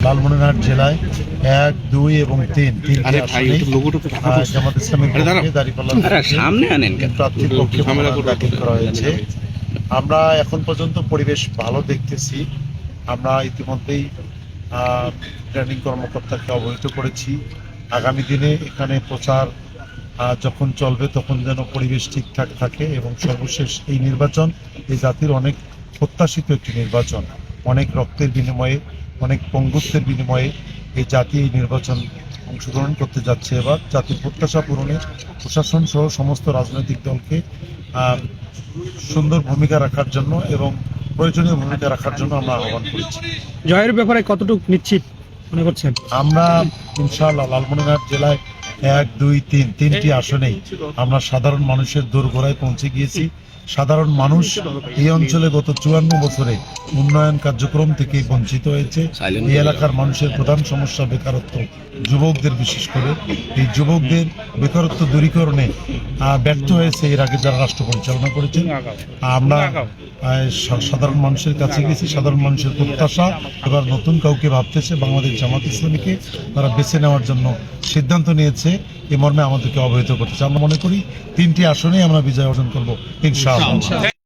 লালমনিরহাট জেলায় 1, 2 এবং 3 জামাত ইসলামের পক্ষে দাঁড়িপাল্লা প্রার্থীর পক্ষে দাখিল করা হয়েছে। আমরা এখন পর্যন্ত পরিবেশ ভালো দেখতেছি। আমরা ইতিমধ্যেই রিটার্নিং কর্মকর্তাকে অবহিত করেছি। আগামী দিনে এখানে প্রচার যখন চলবে তখন যেন পরিবেশ ঠিকঠাক থাকে এবং সর্বশেষ এই নির্বাচন এই জাতির অনেক প্রত্যাশিত একটি নির্বাচন। অনেক রক্তের বিনিময়ে, অনেক পঙ্গুত্বের বিনিময়ে এই জাতি এই নির্বাচন অংশগ্রহণ করতে যাচ্ছে। এবার জাতির প্রত্যাশা পূরণে প্রশাসন সহ সমস্ত রাজনৈতিক দলকে সুন্দর ভূমিকা রাখার জন্য এবং প্রয়োজনীয় ভূমিকা রাখার জন্য আমরা আহ্বান করেছি। জয়ের ব্যাপারে কতটুকু নিশ্চিত মনে করছেন? আমরা ইনশাআল্লাহ লালমনিরহাট জেলায় 1, 2, 3 তিনটি আসনেই আমরা সাধারণ মানুষের দোরগোড়ায় পৌঁছে গিয়েছি। সাধারণ মানুষ এই অঞ্চলে গত 54 বছরে উন্নয়ন কার্যক্রম থেকে বঞ্চিত হয়েছে। এই এলাকার মানুষের প্রধান সমস্যা বেকারত্ব, যুবকদের বিশেষ করে এই যুবকদের বেকারত্ব দূরীকরণে ব্যর্থ হয়েছে এর আগে যারা রাষ্ট্র পরিচালনা করেছেন। আমরা সাধারণ মানুষের কাছে গেছি। সাধারণ মানুষের প্রত্যাশা এবার নতুন কাউকে ভাবতেছে, বাংলাদেশ জামাত ইসলামীকে তারা বেছে নেওয়ার জন্য সিদ্ধান্ত নিয়েছে। এ মর্মে আমাদেরকে অবহিত করতেছে। আমরা মনে করি 3টি আসনেই আমরা বিজয় অর্জন করবো ইনশাআল্লাহ।